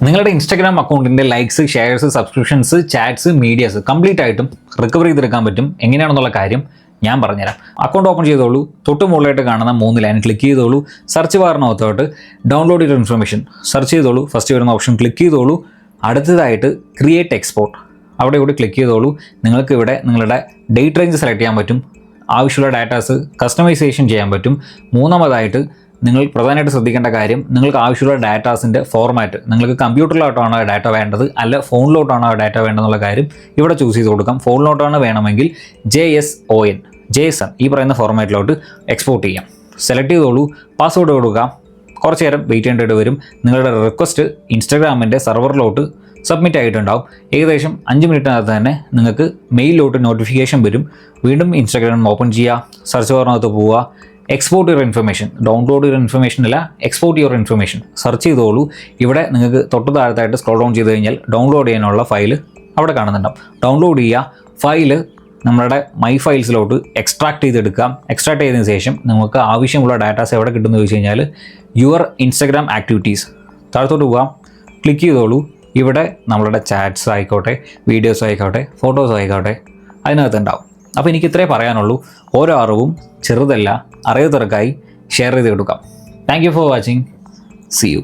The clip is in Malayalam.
നിങ്ങളുടെ ഇൻസ്റ്റാഗ്രാം അക്കൗണ്ടിൻ്റെ likes, shares, subscriptions, chats, medias complete ആയിട്ടും റിക്കവർ ചെയ്തെടുക്കാൻ പറ്റും. എങ്ങനെയാണെന്നുള്ള കാര്യം ഞാൻ പറഞ്ഞുതരാം. അക്കൗണ്ട് ഓപ്പൺ ചെയ്തോളൂ. തൊട്ട് മുകളിലായിട്ട് കാണുന്ന 3 ലൈൻ ക്ലിക്ക് ചെയ്തോളൂ. സെർച്ച് ബാറിനകത്തോട്ട് ഡൗൺലോഡ് ചെയ്ത ഇൻഫർമേഷൻ സെർച്ച് ചെയ്തോളൂ. ഫസ്റ്റ് വരുന്ന ഓപ്ഷൻ ക്ലിക്ക് ചെയ്തോളൂ. അടുത്തതായിട്ട് ക്രിയേറ്റ് എക്സ്പോർട്ട് അവിടെ കൂടി ക്ലിക്ക് ചെയ്തോളൂ. നിങ്ങൾക്ക് ഇവിടെ നിങ്ങളുടെ ഡേറ്റ് റേഞ്ച് സെലക്ട് ചെയ്യാൻ പറ്റും. ആവശ്യമുള്ള ഡാറ്റാസ് കസ്റ്റമൈസേഷൻ ചെയ്യാൻ പറ്റും. മൂന്നാമതായിട്ട് നിങ്ങൾ പ്രധാനമായിട്ട് ശ്രദ്ധിക്കേണ്ട കാര്യം, നിങ്ങൾക്ക് ആവശ്യമുള്ള ഡാറ്റാസിൻ്റെ ഫോർമാറ്റ്, നിങ്ങൾക്ക് കമ്പ്യൂട്ടറിലോട്ടാണോ ഡാറ്റ വേണ്ടത് അല്ല ഫോണിലോട്ടാണോ ഡാറ്റ വേണ്ടതെന്നുള്ള കാര്യം ഇവിടെ ചൂസ് ചെയ്ത് കൊടുക്കാം. ഫോണിലോട്ടാണ് വേണമെങ്കിൽ JSON ഈ പറയുന്ന ഫോർമാറ്റിലോട്ട് എക്സ്പോർട്ട് ചെയ്യാം. സെലക്ട് ചെയ്തോളൂ. പാസ്വേഡ് കൊടുക്കാം. കുറച്ച് നേരം വെയിറ്റ് ചെയ്യേണ്ടതായിട്ട് വരും. നിങ്ങളുടെ റിക്വസ്റ്റ് ഇൻസ്റ്റാഗ്രാമിൻ്റെ സെർവറിലോട്ട് സബ്മിറ്റ് ആയിട്ടുണ്ടാവും. ഏകദേശം 5 മിനിറ്റിനകത്ത് തന്നെ നിങ്ങൾക്ക് മെയിലിലോട്ട് നോട്ടിഫിക്കേഷൻ വരും. വീണ്ടും ഇൻസ്റ്റാഗ്രാം ഓപ്പൺ ചെയ്യുക, സെർച്ച് ബാറിനകത്ത് പോവുക, export your information, download your information അല്ല, എക്സ്പോർട്ട് യുവർ ഇൻഫർമേഷൻ സെർച്ച് ചെയ്തോളൂ. ഇവിടെ നിങ്ങൾക്ക് തൊട്ട് താഴത്തായിട്ട് സ്ക്രോൾ ഡൗൺ ചെയ്ത് കഴിഞ്ഞാൽ ഡൗൺലോഡ് ചെയ്യാനുള്ള ഫയൽ അവിടെ കാണുന്നുണ്ടാവും. ഡൗൺലോഡ് ചെയ്യുക. ഫയൽ നമ്മുടെ മൈ ഫയൽസിലോട്ട് എക്സ്ട്രാക്ട് ചെയ്തെടുക്കാം. എക്സ്ട്രാക്ട് ചെയ്തതിന് ശേഷം നമുക്ക് ആവശ്യമുള്ള ഡാറ്റാസ് എവിടെ കിട്ടുമെന്ന് ചോദിച്ചു കഴിഞ്ഞാൽ യുവർ ഇൻസ്റ്റാഗ്രാം ആക്ടിവിറ്റീസ് താഴത്തോട്ട് പോകാം. ക്ലിക്ക് ചെയ്തോളൂ. ഇവിടെ നമ്മളുടെ ചാറ്റ്സ് ആയിക്കോട്ടെ, വീഡിയോസ് ആയിക്കോട്ടെ, ഫോട്ടോസ് ആയിക്കോട്ടെ അതിനകത്ത് ഉണ്ടാവും. അപ്പോൾ എനിക്ക് ഇത്രേ പറയാനുള്ളൂ. ഓരോ അറിവും ചെറുതല്ല, അറിവ് തിരക്കായി ഷെയർ ചെയ്ത് കൊടുക്കാം. Thank you for watching. See U.